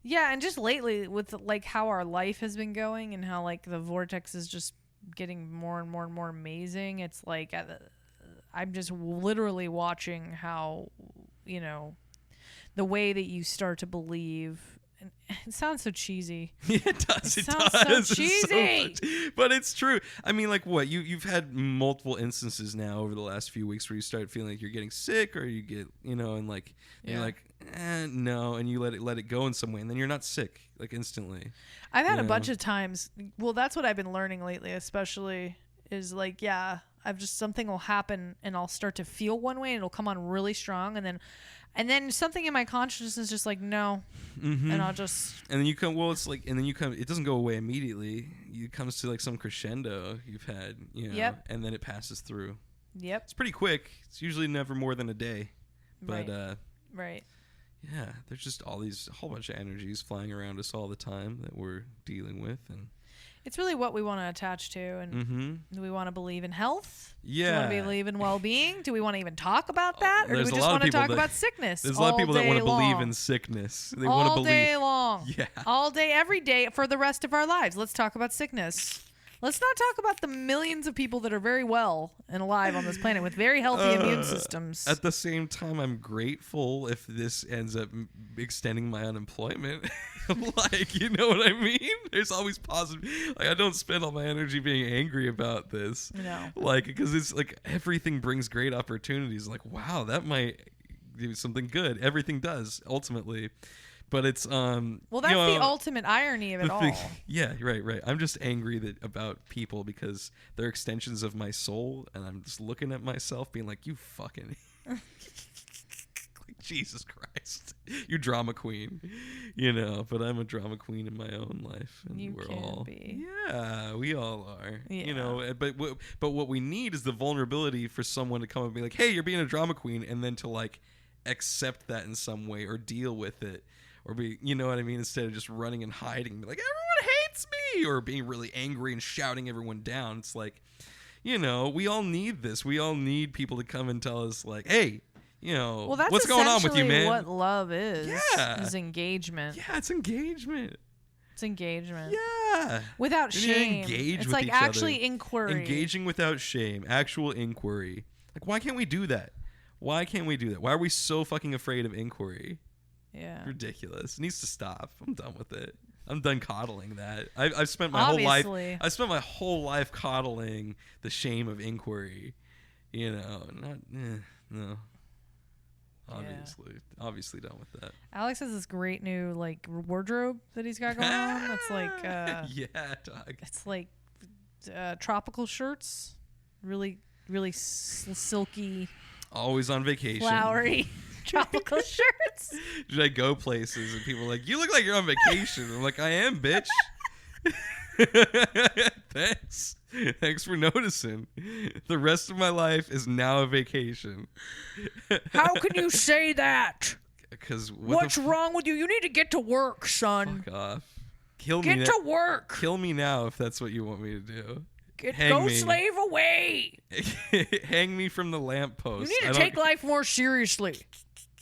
Yeah, and just lately with like how our life has been going and how like the vortex is just getting more and more and more amazing. It's like I'm just literally watching how, the way that you start to believe. It sounds so cheesy. Yeah, it does. It sounds so cheesy. But it's true. I mean, like, what? You've had multiple instances now over the last few weeks where you start feeling like you're getting sick, or you get, and like, you're like, no, and you let it go in some way, and then you're not sick, like, instantly. I've had a bunch of times. Well, that's what I've been learning lately, especially, is like, something will happen and I'll start to feel one way and it'll come on really strong, and then something in my consciousness is just like, no. And I'll just... And then you come... Well, it's like... And then you come... It doesn't go away immediately. It comes to like some crescendo you've had, Yep. And then it passes through. Yep. It's pretty quick. It's usually never more than a day. But, right. Yeah. There's just a whole bunch of energies flying around us all the time that we're dealing with. And it's really what we want to attach to. And do we want to believe in health? Yeah. Do we want to believe in well-being? Do we want to even talk about that? Or do we just want to talk about sickness? There's a lot of people that want to believe in sickness. They want to believe. All day long. Yeah. All day, every day for the rest of our lives. Let's talk about sickness. Let's not talk about the millions of people that are very well and alive on this planet with very healthy immune systems. At the same time, I'm grateful if this ends up extending my unemployment. Like, you know what I mean? There's always positive. Like, I don't spend all my energy being angry about this. No. Like, because it's like everything brings great opportunities. Like, wow, that might do something good. Everything does, ultimately. But it's well, that's the ultimate irony of it all. Yeah, right. I'm just angry about people because they're extensions of my soul, and I'm just looking at myself being like, you fucking like, Jesus Christ, you drama queen, but I'm a drama queen in my own life, and you we're can all be. Yeah, we all are. Yeah. But what we need is the vulnerability for someone to come and be like, hey, you're being a drama queen, and then to like accept that in some way or deal with it. Or be, you know what I mean? Instead of just running and hiding, be like, everyone hates me, or being really angry and shouting everyone down. It's like, we all need this. We all need people to come and tell us, like, hey, well, that's what's going on with you, man? What love is? Yeah, is engagement. Yeah, it's engagement. It's engagement. Yeah, without shame. Engage it's with like each actually other. Inquiry. Engaging without shame. Actual inquiry. Like, why can't we do that? Why can't we do that? Why are we so fucking afraid of inquiry? Yeah. Ridiculous. It needs to stop. I'm done with it. I'm done coddling that. I've spent my Obviously. whole life. I spent my whole life coddling the shame of inquiry. No. Obviously done with that. Alex has this great new like wardrobe that he's got going on. It's like yeah, dog. It's like tropical shirts, really silky. Always on vacation. Flowery. Tropical shirts. Should I go places and people are like, you look like you're on vacation? I'm like, I am, bitch. Thanks for noticing. The rest of my life is now a vacation. How can you say that? Because what's wrong with you? You need to get to work, son. Fuck off. Kill me. Get to work. Kill me now if that's what you want me to do. Go slave away. Hang me from the lamppost. You need to take life more seriously.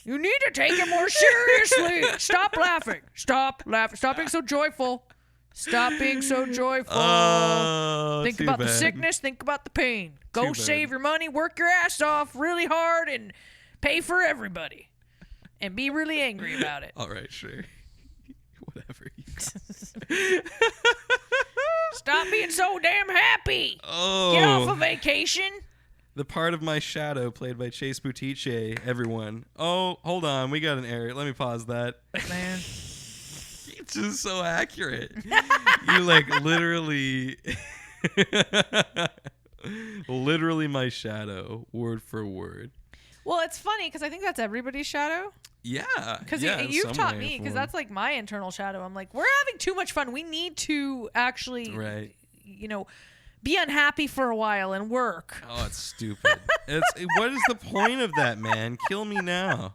You need to take it more seriously. Stop laughing. Stop laughing. Stop being so joyful. Stop being so joyful. Think about the sickness. Think about the pain. Go save your money. Work your ass off really hard and pay for everybody. And be really angry about it. All right, sure. Whatever you got. Stop being so damn happy. Oh. Get off a vacation. The part of my shadow played by Chase Boutiche, everyone. Oh, hold on. We got an error. Let me pause that. Man. It's just so accurate. You like literally literally my shadow, word for word. Well, it's funny because I think that's everybody's shadow. Yeah. Because you've taught me, because that's like my internal shadow. I'm like, we're having too much fun. We need to actually, be unhappy for a while and work. Oh, it's stupid. What is the point of that, man? Kill me now.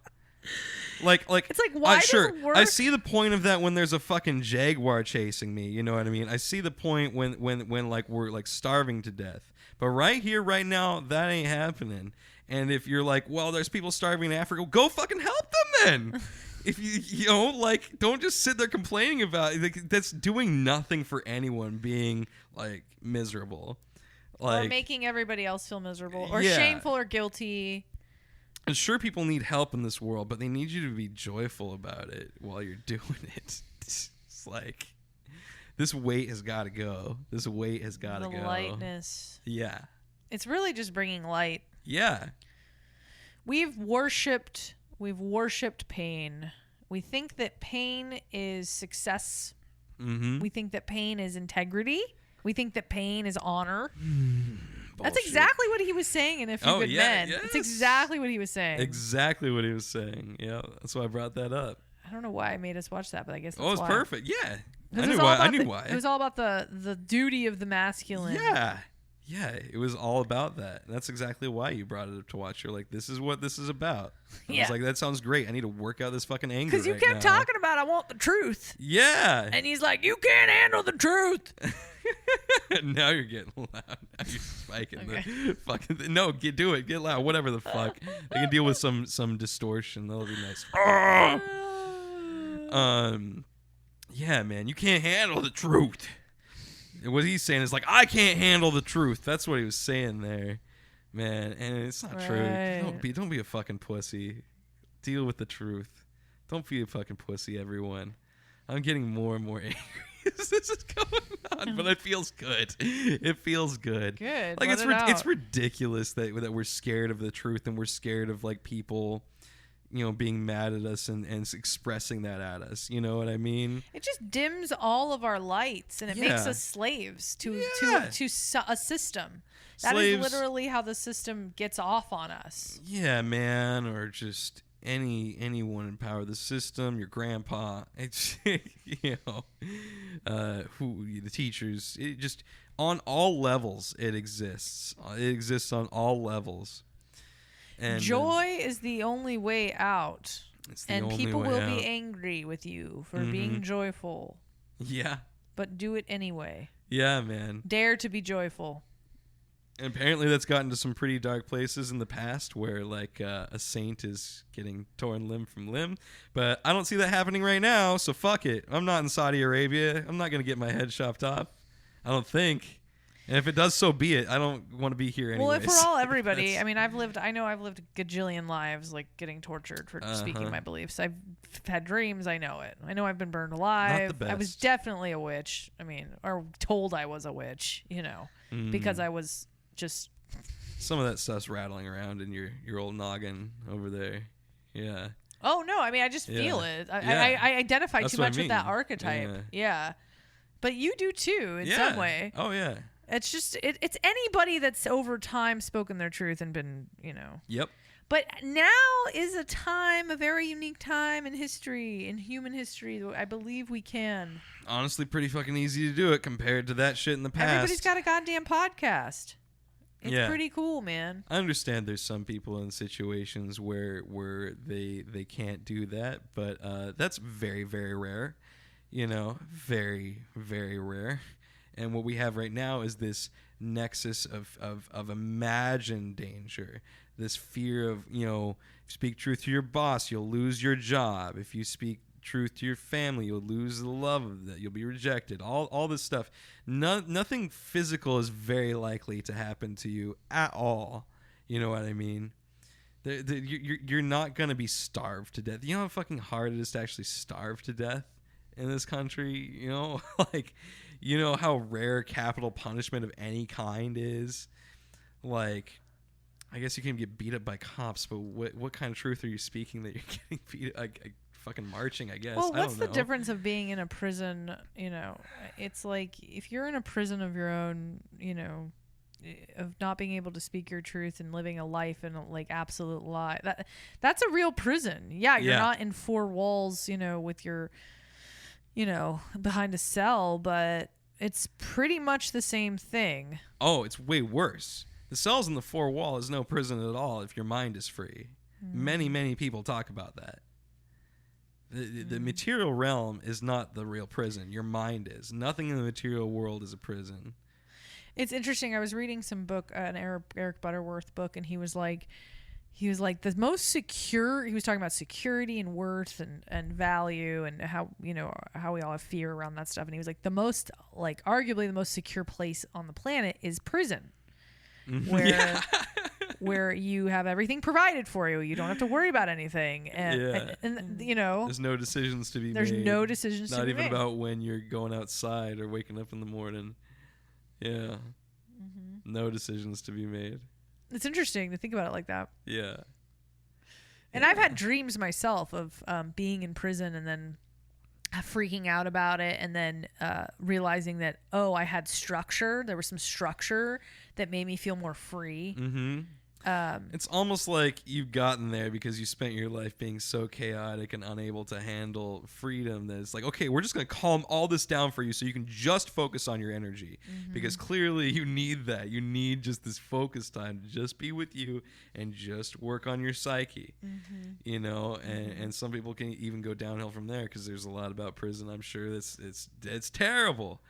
Like it's like, why does it work? I see the point of that when there's a fucking jaguar chasing me. You know what I mean? I see the point when like we're like starving to death. But right here, right now, that ain't happening. And if you're like, well, there's people starving in Africa, go fucking help them then. If you don't just sit there complaining about it. Like, that's doing nothing for anyone being like miserable. Like, or making everybody else feel miserable or shameful or guilty. And sure, people need help in this world, but they need you to be joyful about it while you're doing it. It's like, this weight has got to go. This weight has got to go. The lightness. Yeah. It's really just bringing light. Yeah. We've worshipped pain. We think that pain is success. Mm-hmm. We think that pain is integrity. We think that pain is honor. Bullshit. That's exactly what he was saying in A Few Good Men. Yes. That's exactly what he was saying. Exactly what he was saying. Yeah, that's why I brought that up. I don't know why I made us watch that, but I guess that's it was why. Perfect. Yeah. I knew why. It was all about the duty of the masculine. Yeah. Yeah, it was all about that. And that's exactly why you brought it up to watch. You're like, this is what this is about. I was like, that sounds great. I need to work out this fucking anger. Because you kept talking about, I want the truth. Yeah. And he's like, you can't handle the truth. Now you're getting loud. Now you're spiking the fucking. No, do it. Get loud. Whatever the fuck. They can deal with some distortion. That'll be nice. Yeah, man. You can't handle the truth. What he's saying is like, I can't handle the truth. That's what he was saying there, man. And it's not true. Don't be a fucking pussy. Deal with the truth. Don't be a fucking pussy, everyone. I'm getting more and more angry as this is going on, but it feels good. It feels good. Good. Like it's ridiculous that we're scared of the truth and we're scared of like people, being mad at us and expressing that at us. You know what I mean? It just dims all of our lights, and it makes us slaves to a system. That is literally how the system gets off on us. Yeah, man, or just anyone in power, the system, your grandpa, it's who the teachers. It just on all levels it exists. It exists on all levels. And joy is the only way out. And people will be angry with you for being joyful. Yeah. But do it anyway. Yeah, man. Dare to be joyful. And apparently that's gotten to some pretty dark places in the past where, like, a saint is getting torn limb from limb. But I don't see that happening right now, so fuck it. I'm not in Saudi Arabia. I'm not going to get my head chopped off. I don't think. And if it does, so be it. I don't want to be here anyways. Well, if we're all everybody, I mean, I've lived a gajillion lives, like, getting tortured for speaking my beliefs. I've had dreams. I know it. I know I've been burned alive. Not the best. I was definitely a witch. I mean, or told I was a witch, because I was just... Some of that stuff's rattling around in your old noggin over there. Yeah. Oh, no. I mean, I just feel it. I identify too much with that archetype. Yeah. But you do, too, in some way. Oh, yeah. It's just it's anybody that's over time spoken their truth and been, Yep. But now is a very unique time in history, in human history. I believe we can. Honestly, pretty fucking easy to do it compared to that shit in the past. Everybody's got a goddamn podcast. It's pretty cool, man. I understand there's some people in situations where they can't do that, but that's very, very rare. Very, very rare. And what we have right now is this nexus of imagined danger, this fear of, if you speak truth to your boss, you'll lose your job. If you speak truth to your family, you'll lose the love of that. You'll be rejected. All this stuff. Nothing physical is very likely to happen to you at all. You know what I mean? You're not going to be starved to death. You know how fucking hard it is to actually starve to death in this country? Like... You know how rare capital punishment of any kind is? Like, I guess you can get beat up by cops, but what kind of truth are you speaking that you're getting beat up? Like fucking marching, I guess. Well, what's the difference of being in a prison? It's like if you're in a prison of your own, of not being able to speak your truth and living a life in a, like, absolute lie. That's a real prison. Yeah, you're not in four walls, with your... behind a cell, but it's pretty much the same thing. Oh, it's way worse. The cells in the four wall is no prison at all if your mind is free. Many, many people talk about that. The material realm is not the real prison. Your mind is. Nothing in the material world is a prison. It's interesting. I was reading some book, an Eric Butterworth book, and he was like, the most secure, he was talking about security and worth and value and how we all have fear around that stuff. And he was like, arguably the most secure place on the planet is prison, where you have everything provided for you. You don't have to worry about anything. And there's no decisions to be made. There's no decisions to be made. Not even about when you're going outside or waking up in the morning. Yeah. No decisions to be made. It's interesting to think about it like that. Yeah. And I've had dreams myself of being in prison and then freaking out about it and then realizing that, I had structure. There was some structure that made me feel more free. Mm-hmm. It's almost like you've gotten there because you spent your life being so chaotic and unable to handle freedom that it's like, okay, we're just going to calm all this down for you so you can just focus on your energy. Mm-hmm. Because clearly you need that. You need just this focus time to just be with you and just work on your psyche. Mm-hmm. And some people can even go downhill from there because there's a lot about prison. I'm sure it's terrible.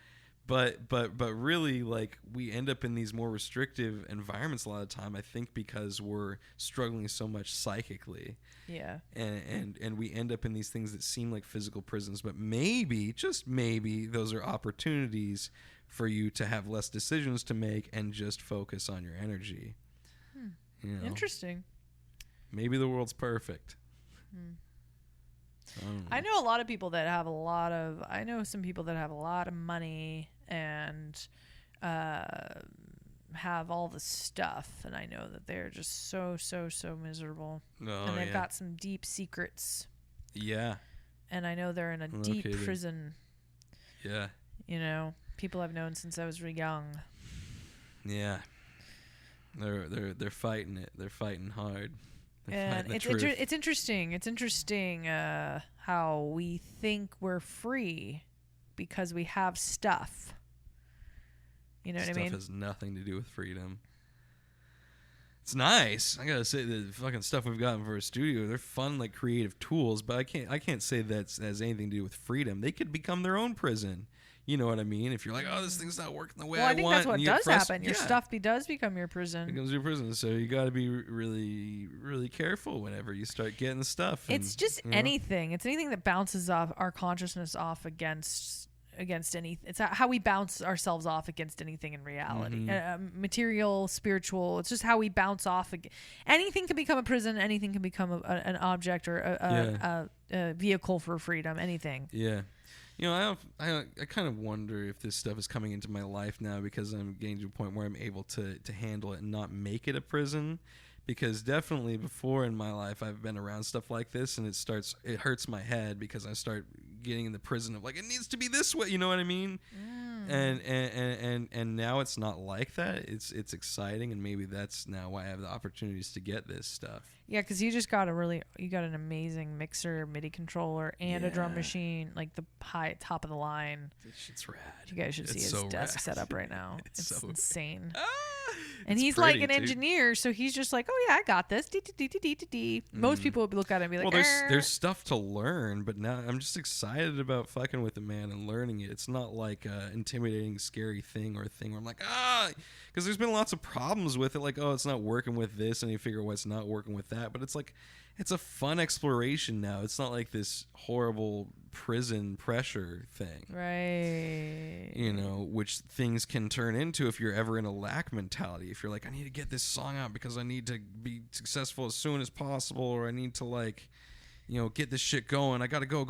But really, like, we end up in these more restrictive environments a lot of the time, I think, because we're struggling so much psychically. Yeah. And we end up in these things that seem like physical prisons, but maybe, just maybe, those are opportunities for you to have less decisions to make and just focus on your energy. Interesting. Maybe the world's perfect. I know a lot of people that have some people that have a lot of money and have all the stuff, and I know that they're just so miserable. And they've got some deep secrets. Yeah. And I know they're in a deep prison. Yeah. You know, people I've known since I was really young. Yeah. They're fighting it. They're fighting hard. And it's interesting. It's interesting how we think we're free because we have stuff. You know what I mean? Stuff has nothing to do with freedom. It's nice. I gotta say, the fucking stuff we've gotten for a studio, they're fun, like creative tools. But I can't say that has anything to do with freedom. They could become their own prison. You know what I mean? If you're like, oh, this thing's not working the way I want. Well, I think that's what does happen. Your stuff does become your prison. It becomes your prison. So you got to be really, really careful whenever you start getting stuff. It's just anything. It's anything that bounces off our consciousness off against anything. It's how we bounce ourselves off against anything in reality. Material, spiritual. It's just how we bounce off. Anything can become a prison. Anything can become an object or a vehicle for freedom. Anything. Yeah. You know, I kind of wonder if this stuff is coming into my life now because I'm getting to a point where I'm able to handle it and not make it a prison. Because definitely before in my life I've been around stuff like this and it hurts my head because I start getting in the prison of like, it needs to be this way, you know what I mean? And now it's not like that. It's exciting, and maybe that's now why I have the opportunities to get this stuff. Yeah, because you got an amazing mixer, MIDI controller, and a drum machine, like the top of the line. This shit's rad. You guys should see his desk setup right now. It's so insane. And it's he's pretty, like an engineer, so he's just like, oh yeah, I got this. Most people would look at it and be like, well, there's stuff to learn, but now I'm just excited about fucking with it, man, and learning it. It's not like an intimidating, scary thing or a thing where I'm like, because there's been lots of problems with it, like, oh, it's not working with this, and you figure what's not working with that. But it's like, it's a fun exploration now. It's not like this horrible prison pressure thing, right? You know, which things can turn into if you're ever in a lack mentality. If you're like, I need to get this song out because I need to be successful as soon as possible, or I need to, like, you know, get this shit going. I gotta go.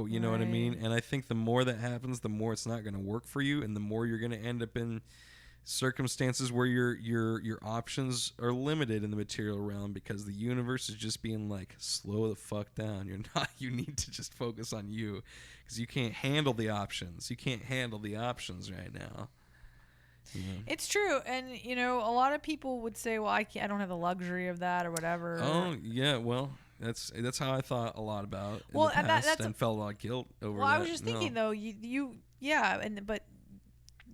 You know what I mean? And I think the more that happens, the more it's not going to work for you, and the more you're going to end up in circumstances where your options are limited in the material realm, because the universe is just being like, slow the fuck down. You need to just focus on you, because you can't handle the options. You can't handle the options right now. Yeah. It's true. And you know, a lot of people would say, well, I don't have the luxury of that or whatever. Oh yeah, well, that's how I thought a lot lot in the past, and felt a lot of guilt over that. Well, I was just thinking though, but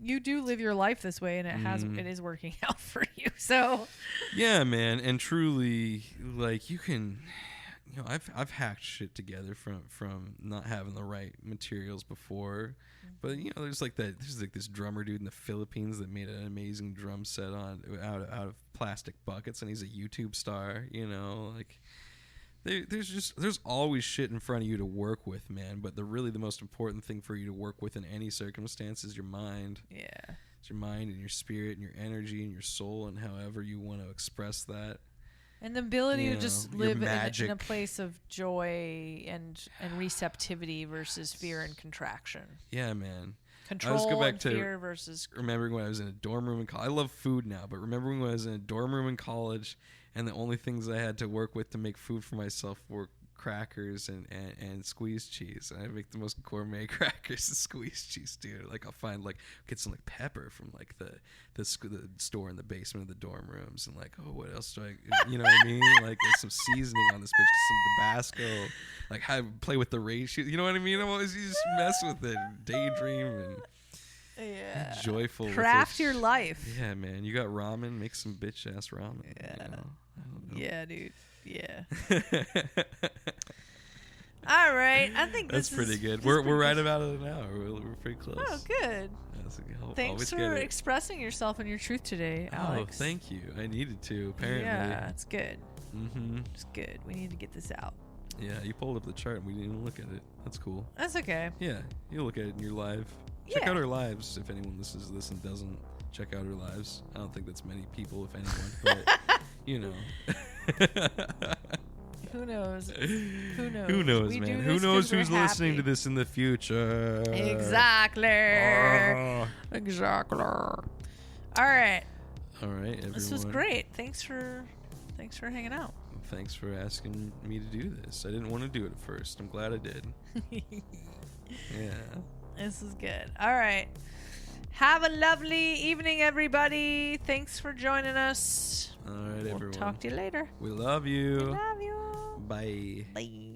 you do live your life this way, and it is working out for you. So yeah, man, and truly, like, you can, you know, I've hacked shit together from not having the right materials before, but you know, there's like this drummer dude in the Philippines that made an amazing drum set out of plastic buckets, and he's a YouTube star. You know, like, there's always shit in front of you to work with, man. But the most important thing for you to work with in any circumstance is your mind. Yeah. It's your mind and your spirit and your energy and your soul, and however you want to express that. And the ability to just live in a place of joy and receptivity versus fear and contraction. Yeah, man. Control and fear versus... remembering when I was in a dorm room in college. I love food now, but remembering when I was in a dorm room in college, and the only things I had to work with to make food for myself were crackers and squeezed cheese. And I make the most gourmet crackers and squeezed cheese, dude. Like, I'll find, like, get some, like, pepper from, like, the store in the basement of the dorm rooms, and, like, oh, what else do I, you know what I mean? Like, there's some seasoning on this bitch, some Tabasco, like, how play with the ratio, you know what I mean? I'm always, you just mess with it, daydream, and joyful. Craft your life. Yeah, man. You got ramen, make some bitch ass ramen. Yeah. You know? I don't know. Yeah, dude. Yeah. All right. I think that's pretty good. We're right about an hour. We're pretty close. Oh, good. Thanks for expressing yourself and your truth today, Alex. Oh, thank you. I needed to, apparently. Yeah, it's good. Mm-hmm. It's good. We need to get this out. Yeah, you pulled up the chart and we didn't even look at it. That's cool. That's okay. Yeah, you'll look at it in your live. Check out our lives if anyone listens to this and doesn't check out our lives. I don't think that's many people, if anyone, but you know. Who knows? Who knows, man? Who knows who's listening to this in the future? Exactly. Exactly. All right. All right, everyone. This was great. Thanks for hanging out. Thanks for asking me to do this. I didn't want to do it at first. I'm glad I did. Yeah. This is good. All right. Have a lovely evening, everybody. Thanks for joining us. All right, everyone. We'll talk to you later. We love you. We love you. Bye. Bye.